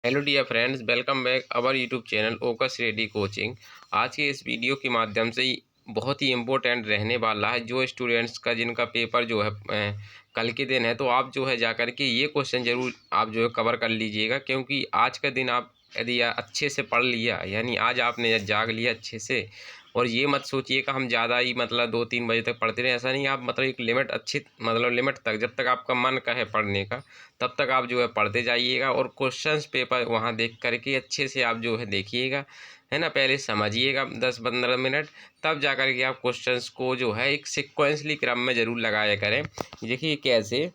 Hello dear friends, welcome back our YouTube channel ओकस ready coaching. आज के इस वीडियो के माध्यम से बहुत ही इम्पोर्टेंट रहने वाला है जो स्टूडेंट्स का जिनका पेपर जो है कल के दिन है। तो आप जो है जाकर के ये क्वेश्चन ज़रूर आप जो है कवर कर लीजिएगा, क्योंकि आज का दिन आप यदि अच्छे से पढ़ लिया, यानी आज आपने जाग लिया अच्छे से, और ये मत सोचिए कि हम ज़्यादा ही मतलब 2-3 बजे तक पढ़ते रहे, ऐसा नहीं। आप मतलब एक लिमिट अच्छी मतलब लिमिट तक, जब तक आपका मन का है पढ़ने का तब तक आप जो है पढ़ते जाइएगा, और क्वेश्चंस पेपर वहाँ देख करके अच्छे से आप जो है देखिएगा, है ना। पहले समझिएगा 10-15 मिनट, तब जा कर के आप क्वेश्चंस को जो है एक सिक्वेंसली क्रम में ज़रूर लगाया करें। देखिए कैसे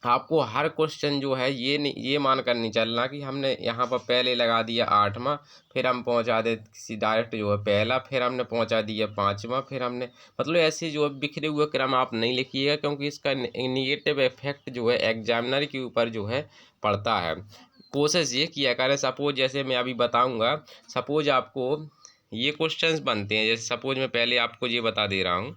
आपको हर क्वेश्चन जो है ये मान कर नहीं चलना कि हमने यहाँ पर पहले लगा दिया 8वां, फिर हम पहुँचा दे किसी डायरेक्ट जो है पहला, फिर हमने पहुँचा दिया 5वां, फिर हमने मतलब ऐसे जो है बिखरे हुए क्रम आप नहीं लिखिएगा, क्योंकि इसका निगेटिव इफेक्ट जो है एग्जामिनर के ऊपर जो है पड़ता है। कोशिश ये किया करें, सपोज जैसे मैं अभी बताऊँगा, सपोज आपको ये क्वेश्चंस बनते हैं, जैसे सपोज मैं पहले आपको ये बता दे रहा हूँ।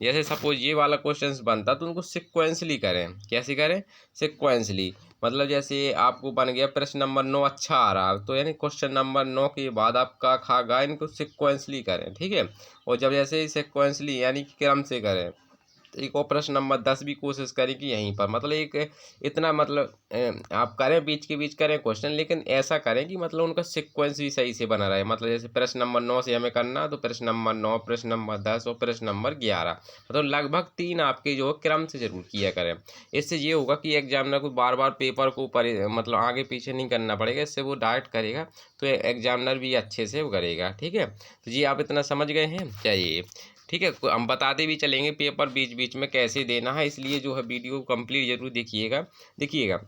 जैसे सपोज ये वाला क्वेश्चंस बनता तो उनको सिक्वेंसली करें। कैसे करें? सिक्वेंसली मतलब जैसे आपको बन गया प्रश्न नंबर 9 अच्छा आ रहा, तो यानी क्वेश्चन नंबर 9 के बाद आपका खा गा इनको सिक्वेंसली करें, ठीक है। और जब जैसे ही सिक्वेंसली यानी कि क्रम से करें, तो एक और प्रश्न नंबर 10 भी कोशिश करें कि यहीं पर मतलब एक इतना मतलब आप करें, बीच के बीच करें क्वेश्चन, लेकिन ऐसा करें कि मतलब उनका सीक्वेंस भी सही से बना रहे। मतलब जैसे प्रश्न नंबर 9 से हमें करना, तो प्रश्न नंबर 9, प्रश्न नंबर 10 और प्रश्न नंबर 11, मतलब लगभग 3 आपके जो क्रम से जरूर किया करें। इससे ये होगा कि एग्जामिनर को बार बार पेपर को मतलब आगे पीछे नहीं करना पड़ेगा, इससे वो डायरेक्ट करेगा, तो एग्जामिनर भी अच्छे से वो करेगा, ठीक है। तो जी आप इतना समझ गए हैं, चलिए ठीक है। हम बताते भी चलेंगे पेपर बीच बीच में कैसे देना है, इसलिए जो है वीडियो कंप्लीट जरूर देखिएगा।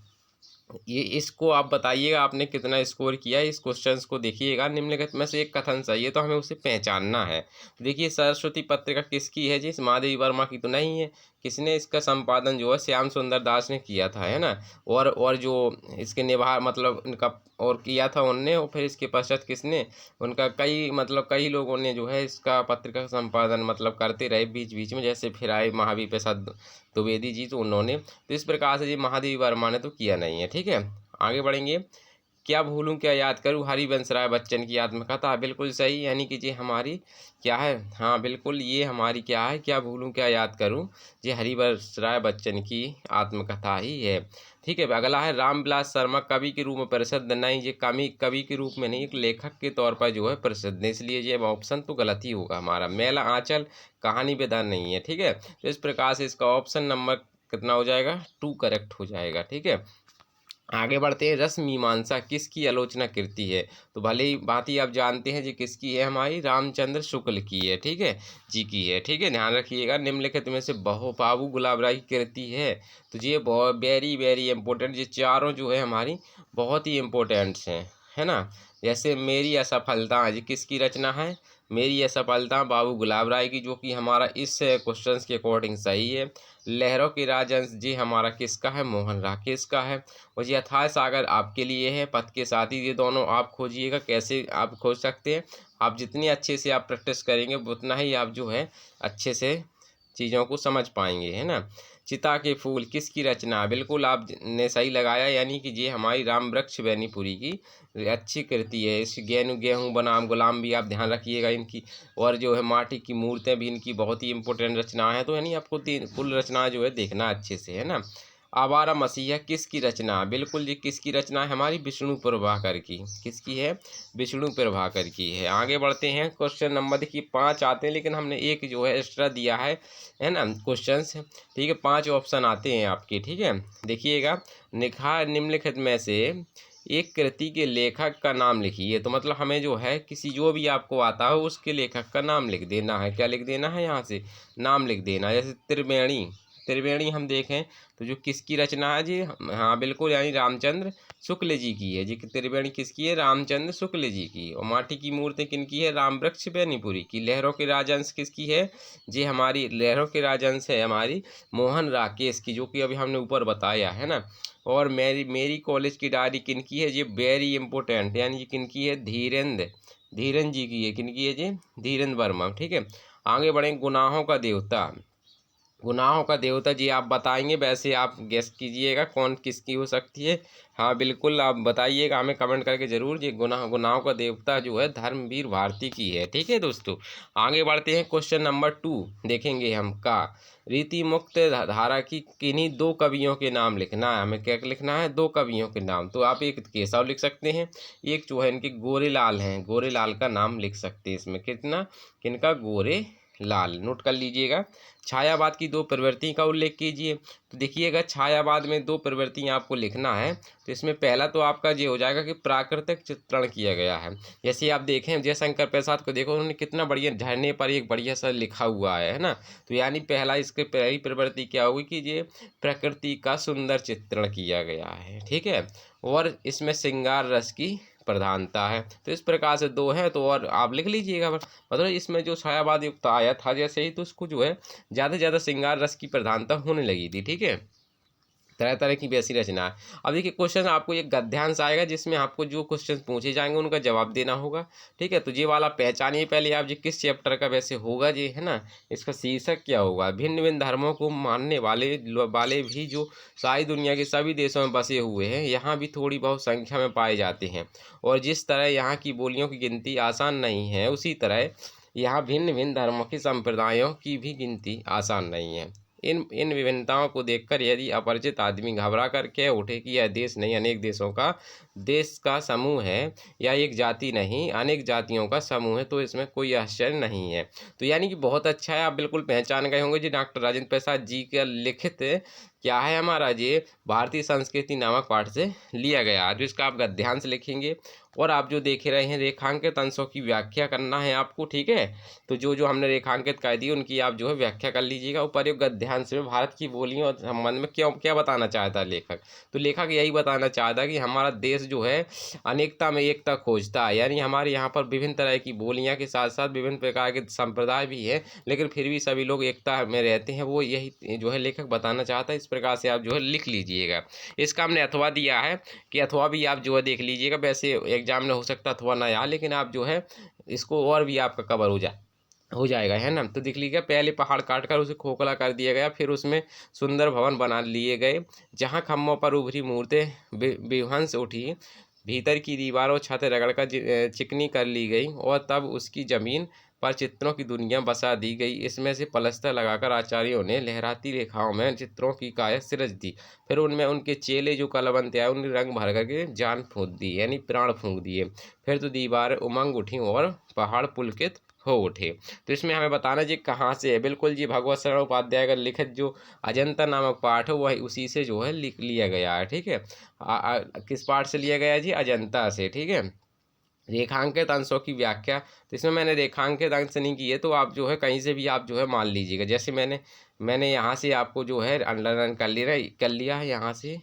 ये इसको आप बताइएगा आपने कितना स्कोर किया है, इस क्वेश्चंस को देखिएगा। निम्नलिखित में से एक कथन सही है, तो हमें उसे पहचानना है। देखिए सरस्वती पत्रिका किसकी है जी? इस महादेवी वर्मा की तो नहीं है। किसने इसका संपादन जो है श्याम सुंदर दास ने किया था, है ना। और जो इसके निभा मतलब इनका और किया था उनने, और फिर इसके पश्चात किसने, उनका कई लोगों ने जो है इसका पत्रिका का संपादन मतलब करते रहे बीच बीच में, जैसे फिर आए महावीर प्रसाद द्विवेदी जी, तो उन्होंने, तो इस प्रकार से जी महादेवी वर्मा ने तो किया नहीं है, ठीक है। आगे बढ़ेंगे। क्या भूलूं क्या याद करूं, हरिवंश राय बच्चन की आत्मकथा, बिल्कुल सही। यानी कि ये हमारी क्या है, हाँ बिल्कुल ये हमारी क्या है, क्या भूलूं क्या याद करूं, ये हरिवंश राय बच्चन की आत्मकथा ही है, ठीक है। अगला है रामविलास शर्मा कवि के रूप में प्रसिद्ध नहीं, ये कवि के रूप में नहीं, एक लेखक के तौर पर जो है प्रसिद्ध है, इसलिए ये ऑप्शन तो गलत ही होगा हमारा। मेला आंचल कहानी विधान नहीं है, ठीक है। तो इस प्रकार से इसका ऑप्शन नंबर कितना हो जाएगा? 2 करेक्ट हो जाएगा, ठीक है। आगे बढ़ते हैं। रस मीमांसा किसकी आलोचना कृति है? तो भले ही बात ही आप जानते हैं जी किसकी है, हमारी रामचंद्र शुक्ल की है, ठीक है जी की है, ठीक है। ध्यान रखिएगा निम्नलिखित में से बाबू गुलाब राय की कृति है, तो ये बहुत वेरी वेरी इंपॉर्टेंट, ये चारों जो है हमारी बहुत ही इम्पोर्टेंट्स हैं, है ना। जैसे मेरी असफलता जी किसकी रचना है? मेरी असफलता बाबू गुलाब राय की, जो कि हमारा इस क्वेश्चन के अकॉर्डिंग सही है। लहरों के राजहंस जी हमारा किसका है? मोहन राकेश का है। और ये अथाह सागर आपके लिए है। पथ के साथी, ये दोनों आप खोजिएगा। कैसे आप खोज सकते हैं? आप जितनी अच्छे से आप प्रैक्टिस करेंगे उतना ही आप जो है अच्छे से चीज़ों को समझ पाएंगे, है ना। चिता के फूल किसकी रचना है? बिल्कुल आपने सही लगाया, यानी कि ये हमारी राम वृक्ष बेनीपुरी की अच्छी कृति है। इस गेहूँ बनाम गुलाम भी आप ध्यान रखिएगा इनकी, और जो है माटी की मूर्तें भी इनकी बहुत ही इंपॉर्टेंट रचना है। तो यानी आपको तीन कुल रचना जो है देखना अच्छे से, है ना। आवारा मसीहा किसकी रचना है? बिल्कुल जी किसकी रचना है? हमारी विष्णु प्रभाकर की। किसकी है? विष्णु प्रभाकर की है। आगे बढ़ते हैं। क्वेश्चन नंबर देखिए 5 आते हैं, लेकिन हमने एक जो है एक्स्ट्रा दिया है ना क्वेश्चंस, ठीक है। 5 ऑप्शन आते हैं आपके, ठीक है। देखिएगा। निम्नलिखित में से एक कृति के लेखक का नाम लिखिए। तो मतलब हमें जो है किसी जो भी आपको आता है उसके लेखक का नाम लिख देना है। क्या लिख देना है? यहाँ से नाम लिख देना है। जैसे त्रिवेणी, त्रिवेणी हम देखें तो जो किसकी रचना है जी? हाँ बिल्कुल, यानी रामचंद्र शुक्ल जी की है जी। त्रिवेणी किसकी है? रामचंद्र शुक्ल जी की। और माटी की मूर्ति किनकी है? राम वृक्ष बेनीपुरी की। लहरों के राजहंस किसकी है जी? हमारी लहरों के राजहंस है हमारी मोहन राकेश की, जो कि अभी हमने ऊपर बताया, है ना। और मेरी मेरी कॉलेज की डायरी किनकी है? ये वेरी इंपॉर्टेंट, यानी ये किनकी है? धीरेन्द्र, धीरेन्द्र जी की है। किनकी है जी? धीरेन्द्र वर्मा, ठीक है। आगे बढ़ें। गुनाहों का देवता, गुनाहों का देवता जी आप बताएंगे, वैसे आप गेस कीजिएगा कौन किसकी हो सकती है। हाँ बिल्कुल, आप बताइएगा हमें कमेंट करके ज़रूर। ये गुनाहों का देवता जो है धर्मवीर भारती की है। ठीक है दोस्तों, आगे बढ़ते हैं। क्वेश्चन नंबर 2 देखेंगे हम का रीति मुक्त धारा की किन्हीं दो कवियों के नाम लिखना है। हमें क्या लिखना है? दो कवियों के नाम। तो आप एक केशव लिख सकते हैं, एक जो है इनके गोरेलाल हैं, गोरेलाल का नाम लिख सकते हैं इसमें। कितना किनका? गोरे लाल। नोट कर लीजिएगा। छायावाद की दो प्रवृत्ति का उल्लेख कीजिए। तो देखिएगा छायावाद में दो प्रवृत्तियां आपको लिखना है। तो इसमें पहला तो आपका ये हो जाएगा कि प्राकृतिक चित्रण किया गया है। जैसे आप देखें जयशंकर प्रसाद को देखो, उन्होंने कितना बढ़िया झरने पर एक बढ़िया सा लिखा हुआ है ना। तो यानी पहला इसके पहली प्रवृत्ति क्या होगी कि ये प्रकृति का सुंदर चित्रण किया गया है। ठीक है, और इसमें श्रृंगार रस की प्रधानता है। तो इस प्रकार से दो हैं, तो और आप लिख लीजिएगा। मतलब इसमें जो छायावाद युक्त आया था जैसे ही, तो उसको जो है ज़्यादा से ज़्यादा श्रृंगार रस की प्रधानता होने लगी थी। ठीक है, तरह तरह की वैसी रचना है। अब देखिए क्वेश्चन आपको एक गद्यांश आएगा जिसमें आपको जो क्वेश्चन पूछे जाएंगे उनका जवाब देना होगा। ठीक है, तो ये वाला पहचानिए पहले आप, ये किस चैप्टर का वैसे होगा ये, है ना। इसका शीर्षक क्या होगा? भिन्न भिन्न धर्मों को मानने वाले भी जो सारी दुनिया के सभी देशों में बसे हुए हैं, यहाँ भी थोड़ी बहुत संख्या में पाए जाते हैं। और जिस तरह यहाँ की बोलियों की गिनती आसान नहीं है, उसी तरह यहाँ भिन्न भिन्न धर्मों के संप्रदायों की भी गिनती आसान नहीं है। इन इन विभिन्नताओं को देखकर यदि अपरिचित आदमी घबरा कर कह उठे कि यह देश नहीं अनेक देशों का देश का समूह है, या एक जाति नहीं अनेक जातियों का समूह है, तो इसमें कोई आश्चर्य नहीं है। तो यानी कि बहुत अच्छा है, आप बिल्कुल पहचान गए होंगे जी डॉक्टर राजेंद्र प्रसाद जी का लिखित क्या है हमारा, ये भारतीय संस्कृति नामक पाठ से लिया गया है। तो इसका आप गद्यांश लिखेंगे, और आप जो देख रहे हैं रेखांकित अंशों की व्याख्या करना है आपको। ठीक है, तो जो जो हमने रेखांकित कर दी उनकी आप जो है व्याख्या कर लीजिएगा। उपयुक्त गद्यांश में भारत की बोलियों और संबंध में क्यों क्या बताना चाहता है लेखक? तो लेखक यही बताना चाहता है कि हमारा देश जो है अनेकता में एकता खोजता है। यानी हमारे यहाँ पर विभिन्न तरह की बोलियाँ के साथ साथ विभिन्न प्रकार के संप्रदाय भी है, लेकिन फिर भी सभी लोग एकता में रहते हैं, वो यही जो है लेखक बताना चाहता है। इस प्रकार से आप जो है लिख लीजिएगा। इसका हमने अथवा दिया है कि अथवा भी आप जो है देख लीजिएगा। वैसे एग्जाम में हो सकता है अथवा ना आए, लेकिन आप जो है इसको और भी आपका कवर हो जाएगा, है ना। तो देख लीजिएगा, पहले पहाड़ काट कर उसे खोखला कर दिया गया, फिर उसमें सुंदर भवन बना लिए गए, जहाँ खम्भों पर उभरी मूर्तें विध्वंस उठी, भीतर की दीवारों छत रगड़कर चिकनी कर ली गई, और तब उसकी जमीन पर चित्रों की दुनिया बसा दी गई। इसमें से पलस्तर लगाकर आचार्यों ने लहराती रेखाओं में चित्रों की काया सिरज दी। फिर उनमें उनके चेले जो कलावंत आए उन्हें रंग भर करके जान फूंक दी, यानी प्राण फूंक दिए। फिर तो दीवारें उमंग उठी और पहाड़ पुलकित हो उठे। तो इसमें हमें बताना जी कहाँ से है। बिल्कुल जी, भगवत शरण उपाध्याय का लिखित जो अजंता नामक पाठ है वही उसी से जो है लिख लिया गया है। ठीक है, किस पाठ से लिया गया है जी? अजंता से। ठीक है, रेखांकित अंशों की व्याख्या। तो इसमें मैंने रेखांकित अंश नहीं किए, तो आप जो है कहीं से भी आप जो है मान लीजिएगा। जैसे मैंने यहाँ से आपको जो है अंडरलाइन कर लिया है यहाँ से,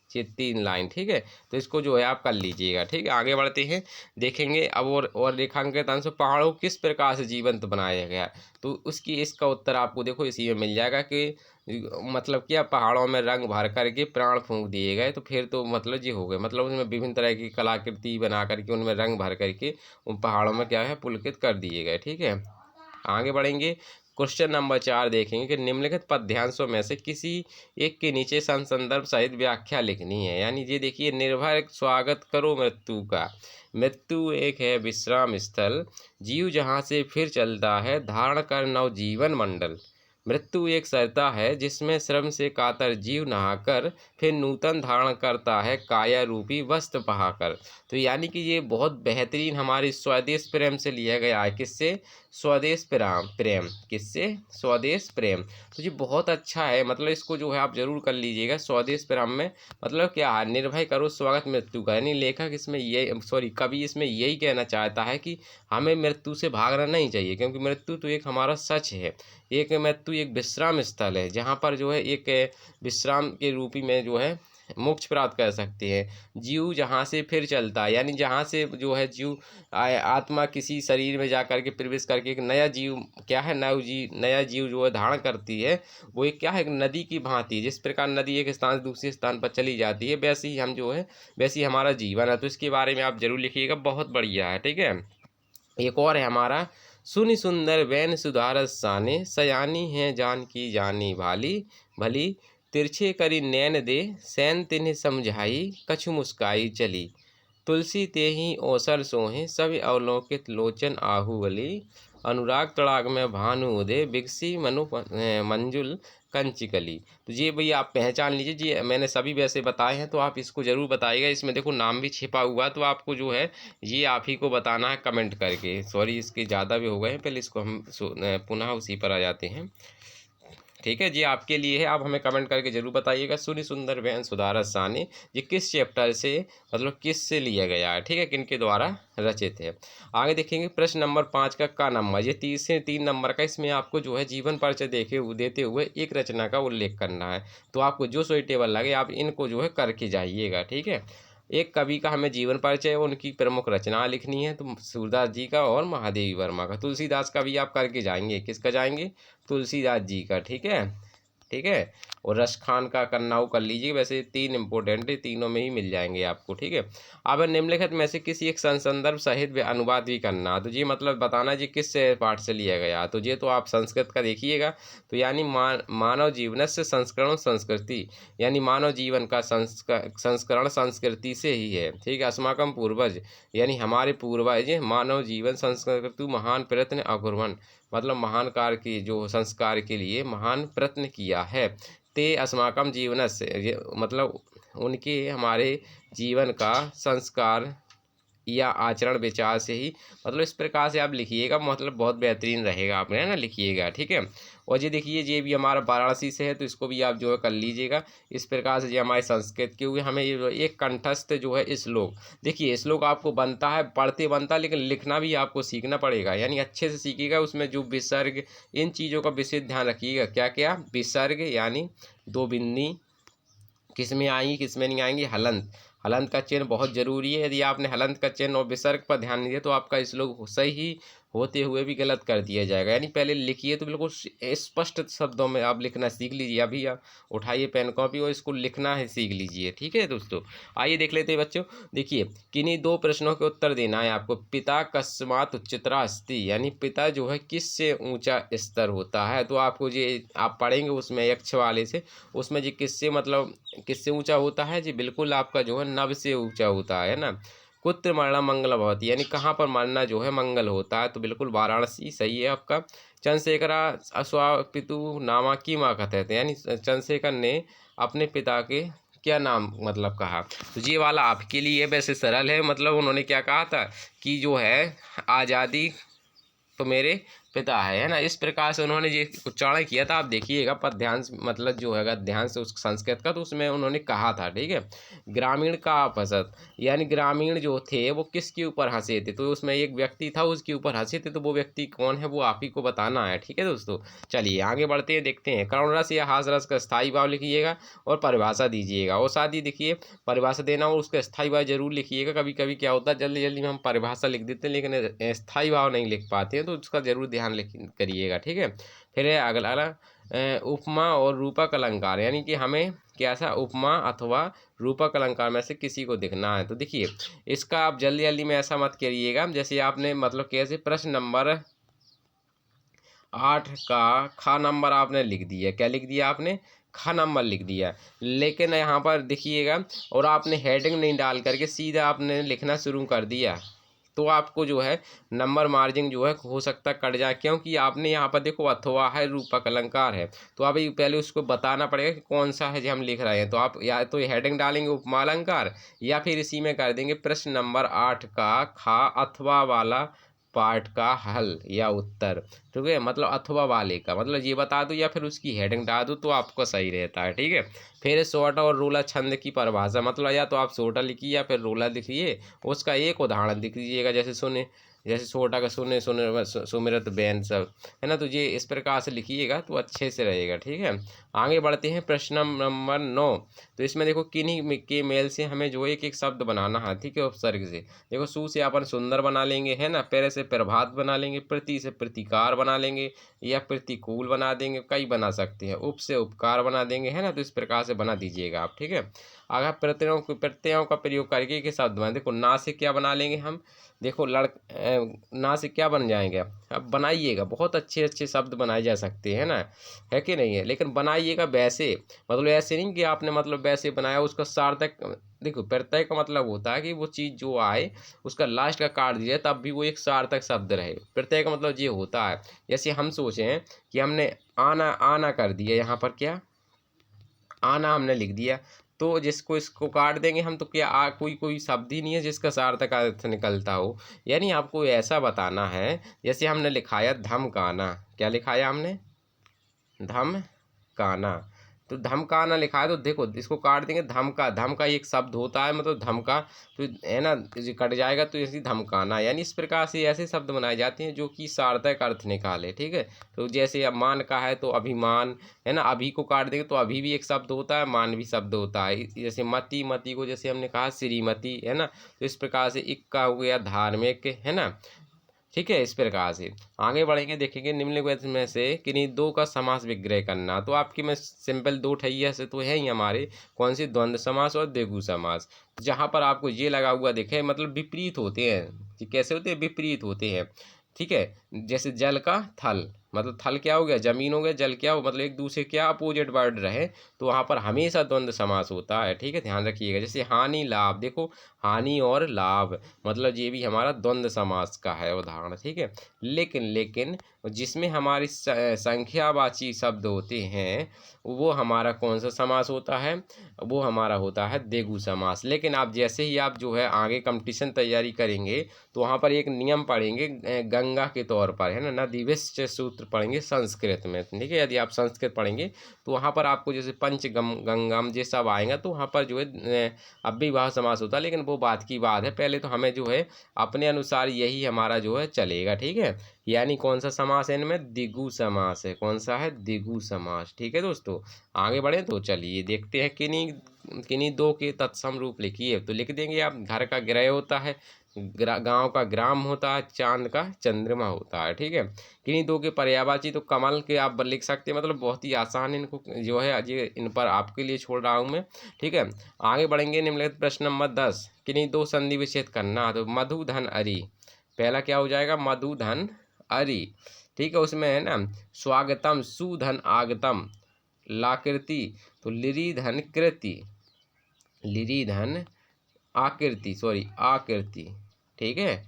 ये 3 लाइन। ठीक है, तो इसको जो है आप कर लीजिएगा। ठीक है, आगे बढ़ते हैं, देखेंगे अब और रेखांकित अंश पहाड़ों को किस प्रकार से जीवंत बनाया गया। तो इसका उत्तर आपको देखो इसी में मिल जाएगा कि मतलब क्या, पहाड़ों में रंग भर करके प्राण फूंक दिए गए। तो फिर तो मतलब ये हो गए, मतलब उसमें विभिन्न तरह की कलाकृति बना करके उनमें रंग भर करके उन पहाड़ों में क्या है पुलकित कर दिए गए। ठीक है, आगे बढ़ेंगे। क्वेश्चन नंबर 4 देखेंगे कि निम्नलिखित पद्यांशों में से किसी एक के नीचे संदर्भ सहित व्याख्या लिखनी है। यानी ये देखिए, निर्भय स्वागत करो मृत्यु का। मृत्यु एक है विश्राम स्थल, जीव जहाँ से फिर चलता है धारण कर नव जीवन मंडल। मृत्यु एक सरता है जिसमें श्रम से कातर जीव नहाकर फिर नूतन धारण करता है काया रूपी वस्त्र पहाकर। तो यानी कि ये बहुत बेहतरीन हमारी स्वदेश प्रेम से लिया गया है। किससे? स्वदेश प्रेम किससे? स्वदेश प्रेम। तो ये बहुत अच्छा है, मतलब इसको जो है आप जरूर कर लीजिएगा। स्वदेश प्रेम में मतलब क्या है? निर्भय करो स्वागत मृत्यु का। यानी लेखक इसमें ये कवि इसमें यही कहना चाहता है कि हमें मृत्यु से भागना नहीं चाहिए, क्योंकि मृत्यु तो एक हमारा सच है। एक मृत्यु एक विश्राम स्थल है, जहाँ पर जो है एक विश्राम के रूपी में जो है मोक्ष प्राप्त कर सकते हैं। जीव जहाँ से फिर चलता है, यानी जहाँ से जो है जीव आत्मा किसी शरीर में जा कर के प्रवेश करके एक नया जीव क्या है, नया जीव जो है धारण करती है। वो एक क्या है, एक नदी की भांति। जिस प्रकार नदी एक स्थान से दूसरे स्थान पर चली जाती है, वैसे ही हम जो है वैसे ही हमारा जीवन है। तो इसके बारे में आप जरूर लिखिएगा, बहुत बढ़िया है। ठीक है, एक और है हमारा सुनि सुंदर बैन सुधारस साने, सयानी है जानकी जानी भाली भली। तिरछे करी नैन दे, सैन तिन्ह समझाई, कछु मुस्काई चली। तुलसी तेहि ओसर सोहे, सब अवलोकित लोचन आहुवली। अनुराग तड़ाग में भानु उदय, बिगसी मनु मंजुल कंचिकली। तो ये भैया आप पहचान लीजिए, जी मैंने सभी वैसे बताए हैं, तो आप इसको ज़रूर बताइएगा। इसमें देखो नाम भी छिपा हुआ, तो आपको जो है ये आप ही को बताना है कमेंट करके। सॉरी इसके ज़्यादा भी हो गए हैं, पहले इसको हम पुनः उसी पर आ जाते हैं। ठीक है जी, आपके लिए है, आप हमें कमेंट करके जरूर बताइएगा। सुनि सुंदर बैन सुधारस साने, ये किस चैप्टर से मतलब किस से लिया गया है, ठीक है, किन के द्वारा रचित है। आगे देखेंगे प्रश्न नंबर 5 का नंबर, ये 30 से 3 नंबर का, इसमें आपको जो है जीवन परिचय देते हुए एक रचना का उल्लेख करना है। तो आपको जो सुइटेबल लगे आप इनको जो है करके जाइएगा, ठीक है। एक कवि का हमें जीवन परिचय, उनकी प्रमुख रचना लिखनी है, तो सूरदास जी का और महादेवी वर्मा का। तुलसीदास का भी आप करके जाएंगे, किसका जाएंगे, तुलसीदास जी का, ठीक है, ठीक है। और रश खान का करना वो कर लीजिए, वैसे 3 इंपॉर्टेंट है, तीनों में ही मिल जाएंगे आपको, ठीक है। अब निम्नलिखित में से किसी एक संदर्भ सहित अनुवाद भी करना, तो ये मतलब बताना जी किस पाठ से लिया गया। तो ये तो आप संस्कृत का देखिएगा, तो यानी मानव जीवन से संस्करण संस्कृति, यानी मानव जीवन का संस्करण संस्कृति से ही है, ठीक है। अस्माकम पूर्वज, यानी हमारे पूर्वज मानव जीवन संस्कृति महान प्रयत्न अकुर्वन्, मतलब महान कार्य की जो संस्कार के लिए महान प्रयत्न किया है। ते अस्माकम जीवन से, मतलब उनके हमारे जीवन का संस्कार या आचरण विचार से ही, मतलब इस प्रकार से आप लिखिएगा, मतलब बहुत बेहतरीन रहेगा, आपने है ना, लिखिएगा, ठीक है। और ये देखिए ये भी हमारा वाराणसी से है, तो इसको भी आप जो है कर लीजिएगा। इस प्रकार से ये हमारे संस्कृत के हुए, हमें ये एक कंठस्थ जो है श्लोक, देखिए श्लोक आपको बनता है, पढ़ते बनता है, लेकिन लिखना भी आपको सीखना पड़ेगा, यानी अच्छे से सीखिएगा। उसमें जो विसर्ग, इन चीज़ों का विशेष ध्यान रखिएगा। क्या क्या, विसर्ग यानी 2 बिंदी किस में आएंगी किस में नहीं आएंगी, हलंत, हलंत का चिन्ह बहुत जरूरी है। यदि आपने हलंत का चिन्ह और विसर्ग पर ध्यान नहीं दिया तो आपका श्लोक सही ही होते हुए भी गलत कर दिया जाएगा। यानी पहले लिखिए तो बिल्कुल स्पष्ट शब्दों में आप लिखना सीख लीजिए। अभी आप उठाइए पेन कॉपी और इसको लिखना है सीख लीजिए, ठीक है दोस्तों। आइए देख लेते हैं बच्चों, देखिए किन्हीं 2 प्रश्नों के उत्तर देना है आपको। पिता कस्मात् उच्चतरा अस्ति, यानी पिता जो है किससे ऊंचा स्तर होता है। तो आपको ये आप पढ़ेंगे उसमें यक्ष वाले से, उसमें जी किससे मतलब किससे ऊंचा होता है जी, बिल्कुल आपका जो है नभ से ऊंचा होता है ना। कुत्र मरणा मंगल भवति, यानी कहाँ पर मरना जो है मंगल होता है, तो बिल्कुल वाराणसी सही है आपका। चंद्रशेखरा अस्वापितु नामा की माँ कहते थे, यानी चंद्रशेखर ने अपने पिता के क्या नाम मतलब कहा। तो ये वाला आपके लिए वैसे सरल है, मतलब उन्होंने क्या कहा था कि जो है आज़ादी तो मेरे पिता है ना। इस प्रकार से उन्होंने ये उच्चारण किया था, आप देखिएगा पर ध्यान से, मतलब जो है ध्यान से उस संस्कृत का, तो उसमें उन्होंने कहा था, ठीक है। ग्रामीण का आपसत, यानी ग्रामीण जो थे वो किसके ऊपर हंसे थे, तो उसमें एक व्यक्ति था उसके ऊपर हंसे थे, तो वो व्यक्ति कौन है वो आप ही को बताना है, ठीक है दोस्तों। चलिए आगे बढ़ते हैं, देखते हैं। करुण रस या हास रस का स्थायी भाव लिखिएगा और परिभाषा दीजिएगा। और साथ ही देखिए परिभाषा देना और उसका स्थायी भाव जरूर लिखिएगा। कभी कभी क्या होता है जल्दी जल्दी में हम परिभाषा लिख देते हैं लेकिन स्थायी भाव नहीं लिख पाते हैं, तो उसका जरूर ध्यान करिएगा, ठीक है। फिर है अगला उपमा और रूपक अलंकार, यानी कि हमें कैसा उपमा अथवा रूपक अलंकार में से किसी को दिखना है। तो देखिए इसका आप जल्दी जल्दी में ऐसा मत करिएगा, जैसे आपने मतलब कैसे प्रश्न नंबर 8 का ख नंबर आपने लिख दिया, क्या लिख दिया आपने, ख नंबर लिख दिया, लेकिन यहाँ पर देखिएगा और आपने हेडिंग नहीं डाल करके सीधा आपने लिखना शुरू कर दिया, तो आपको जो है नंबर मार्जिंग जो है हो सकता है कट जाए, क्योंकि आपने यहाँ पर देखो अथवा है रूपक अलंकार है, तो अभी पहले उसको बताना पड़ेगा कि कौन सा है जो हम लिख रहे हैं। तो आप या तो हेडिंग डालेंगे उपमा अलंकार, या फिर इसी में कर देंगे प्रश्न नंबर 8 का खा अथवा वाला पार्ट का हल या उत्तर, ठीक है। मतलब अथवा वाले का मतलब ये बता दो या फिर उसकी हेडिंग डाल दो तो आपको सही रहता है, ठीक है। फिर सोटा और रोला छंद की परिभाषा, मतलब या तो आप सोटा लिखिए या फिर रोला लिखिए, उसका एक उदाहरण लिख लीजिएगा। जैसे सुने, जैसे सोटा का सुने सुने सुमिरत बैन सब, है ना। तो ये इस प्रकार से लिखिएगा तो अच्छे से रहेगा, ठीक है। आगे बढ़ते हैं प्रश्न नंबर 9। तो इसमें देखो किन्हीं के मेल से हमें जो एक एक शब्द बनाना है, ठीक है, उपसर्ग से। देखो सु से अपन सुंदर बना लेंगे, है ना, पैरे से प्रभात बना लेंगे, प्रति से प्रतिकार बना लेंगे या प्रतिकूल बना देंगे, कई बना सकते हैं। उप से उपकार बना देंगे, है ना। तो इस प्रकार से बना दीजिएगा आप, ठीक है। अगर प्रत्ययों का प्रयोग करके के शब्द बने, देखो ना से क्या बना लेंगे हम, देखो ना से क्या बन जाएंगे, अब बनाइएगा, बहुत अच्छे अच्छे शब्द बनाए जा सकते हैं ना, है कि नहीं है, लेकिन बनाइएगा वैसे, मतलब ऐसे नहीं कि आपने मतलब वैसे बनाया उसका सार्थक, देखो प्रत्यय का मतलब होता है कि वो चीज़ जो आए उसका लास्ट का काट दिया तब भी वो एक सार्थक शब्द रहे। प्रत्यय का मतलब ये होता है, जैसे हम सोचें कि हमने आना आना कर दिया, यहाँ पर क्या आना हमने लिख दिया, तो जिसको इसको काट देंगे हम तो क्या कोई कोई शब्द ही नहीं है जिसका सार्थक अर्थ निकलता हो। यानी आपको ऐसा बताना है, जैसे हमने लिखाया धमकाना, क्या लिखाया हमने, धमकाना, तो धमकाना लिखा है, तो देखो इसको काट देंगे, धमका, धमका एक शब्द होता है, मतलब धमका, तो है ना, ये कट जाएगा तो ऐसे धमकाना। यानी इस प्रकार से ऐसे शब्द बनाए जाते हैं जो कि सार्थक अर्थ निकाले, ठीक है। तो जैसे अब मान का है तो अभिमान, है ना, अभी को काट देंगे तो अभी भी एक शब्द होता है, मान भी शब्द होता है। जैसे मति, मति को जैसे हमने कहा श्रीमती, है ना, तो इस प्रकार से इक्का हो गया धार्मिक, है ना, ठीक है। इस प्रकार से आगे बढ़ेंगे, देखेंगे निम्नलिखित में से किन्हीं दो का समास विग्रह करना। तो आपकी में सिंपल दो ठैया से तो है ही हमारे, कौन सी, द्वंद्व समास और द्विगु समास। जहाँ पर आपको ये लगा हुआ दिखे, मतलब विपरीत होते हैं, कि कैसे होते हैं, विपरीत होते हैं, ठीक है। जैसे जल का थल, मतलब थल क्या हो गया, जमीन हो गया, जल क्या हो, मतलब एक दूसरे क्या अपोजिट वर्ड रहे, तो वहाँ पर हमेशा द्वंद्व समास होता है, ठीक है, ध्यान रखिएगा। जैसे हानि लाभ, देखो हानि और लाभ, मतलब ये भी हमारा द्वंद्व समास का है उदाहरण, ठीक है। लेकिन जिसमें हमारी संख्यावाची शब्द होते हैं वो हमारा कौन सा समास होता है, वो हमारा होता है द्विगु समास। लेकिन आप जैसे ही आप जो है आगे कंपटीशन तैयारी करेंगे तो वहाँ पर एक नियम पढ़ेंगे गंगा के तौर पर, है ना, नदीविश्च सूत्र पढ़ेंगे संस्कृत में, ठीक है। यदि आप संस्कृत पढ़ेंगे तो वहाँ पर आपको जैसे पंचगम गंगम ये सब आएगा, तो वहाँ पर जो है अव्ययभाव समास होता है, लेकिन वो बात की बात है, पहले तो हमें जो है अपने अनुसार यही हमारा जो है चलेगा, ठीक है। यानी कौन सा समास है इनमें, द्विगु समास है, कौन सा है, द्विगु समास, ठीक है दोस्तों। आगे बढ़े तो चलिए देखते हैं, किन्हीं किन्हीं दो के तत्सम रूप लिखिए। तो लिख देंगे आप, घर का गृह होता है, गांव का ग्राम होता है, चांद का चंद्रमा होता है, ठीक है। किन्हीं दो के पर्यायवाची, तो कमल के आप लिख सकते हैं, मतलब बहुत ही आसान इनको जो है ये इन पर आपके लिए छोड़ रहा हूँ मैं, ठीक है। आगे बढ़ेंगे, निम्नलिखित प्रश्न नंबर 10, किन्हीं दो संधि विच्छेद करना। तो मधु धन अरि, पहला क्या हो जाएगा, मधु धन अरि, ठीक है। उसमें है ना स्वागतम, सुधन आगतम, लाकृति, तो लिरी धन कृति, लिरी धन आकृति, सॉरी आकृति, ठीक है।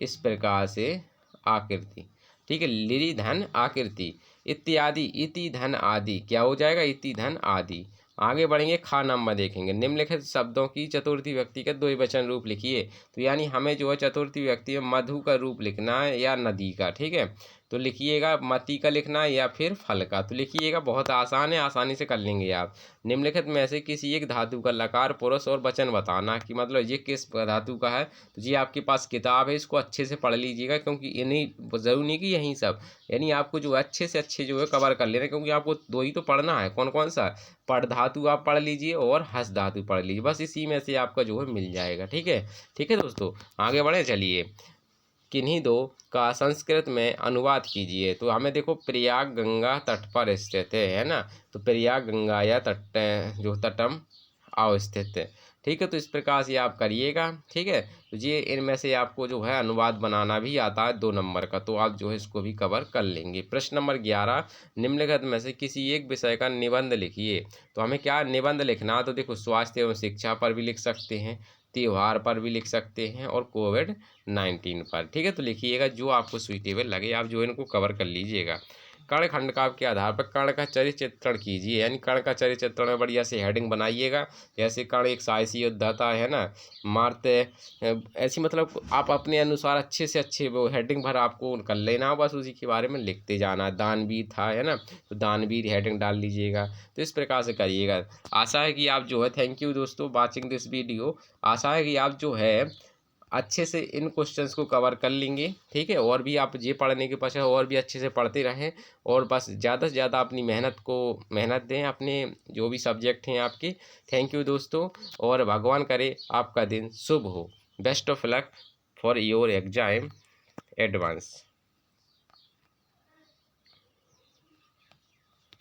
इस प्रकार से आकृति, ठीक है, लिरी धन आकृति इत्यादि, इति धन आदि, क्या हो जाएगा, इति धन आदि। आगे बढ़ेंगे, खा नंबर देखेंगे, निम्नलिखित शब्दों की चतुर्थी व्यक्ति का द्विवचन रूप लिखिए। तो यानी हमें जो है चतुर्थी व्यक्ति में मधु का रूप लिखना है या नदी का, ठीक है। तो लिखिएगा मति का लिखना है या फिर फल का, तो लिखिएगा, बहुत आसान है, आसानी से कर लेंगे आप। निम्नलिखित में से किसी एक धातु का लकार पुरुष और वचन बताना, कि मतलब ये किस धातु का है। तो ये आपके पास किताब है, इसको अच्छे से पढ़ लीजिएगा, क्योंकि इन्हीं ज़रूरी नहीं कि यहीं सब, यानी आपको जो अच्छे से अच्छे जो है कवर कर लेना, क्योंकि आपको दो ही तो पढ़ना है, कौन कौन सा, पढ़ धातु आप पढ़ लीजिए और हस धातु पढ़ लीजिए, बस इसी में से आपका जो है मिल जाएगा, ठीक है। ठीक है दोस्तों, आगे बढ़े, चलिए किन्हीं दो का संस्कृत में अनुवाद कीजिए। तो हमें देखो प्रयाग गंगा तट पर स्थित है ना, तो प्रयाग गंगा या तट जो तटम अवस्थित है, ठीक है। तो इस प्रकार से आप करिएगा, ठीक है। तो ये इनमें से आपको जो है अनुवाद बनाना भी आता है 2 नंबर का, तो आप जो है इसको भी कवर कर लेंगे। प्रश्न नंबर 11, निम्नलिखित में से किसी एक विषय का निबंध लिखिए। तो हमें क्या निबंध लिखना, तो देखो स्वास्थ्य एवं शिक्षा पर भी लिख सकते हैं, त्योहार पर भी लिख सकते हैं, और कोविड-19 पर, ठीक है। तो लिखिएगा जो आपको सुइटेबल लगे, आप जो इनको कवर कर लीजिएगा। कर्ण खंडकाव्य के आधार पर कर्ण का चरित्र चित्रण कीजिए, यानी कर्ण का चरित्र चित्रण में बढ़िया से हेडिंग बनाइएगा। जैसे कर्ण एक साहसी योद्धा था, है ना, मारते ऐसी, मतलब आप अपने अनुसार अच्छे से अच्छे वो हेडिंग भर आपको कर लेना हो, बस उसी के बारे में लिखते जाना है। दानवीर था, है ना, तो दानवीर हेडिंग डाल लीजिएगा। तो इस प्रकार से करिएगा। आशा है कि आप जो है, थैंक यू दोस्तों वाचिंग दिस वीडियो, आशा है कि आप जो है अच्छे से इन क्वेश्चंस को कवर कर लेंगे, ठीक है। और भी आप ये पढ़ने के पश्चात और भी अच्छे से पढ़ते रहें, और बस ज़्यादा से ज़्यादा अपनी मेहनत दें अपने जो भी सब्जेक्ट हैं आपके। थैंक यू दोस्तों, और भगवान करे आपका दिन शुभ हो। Best of luck for your exam advance.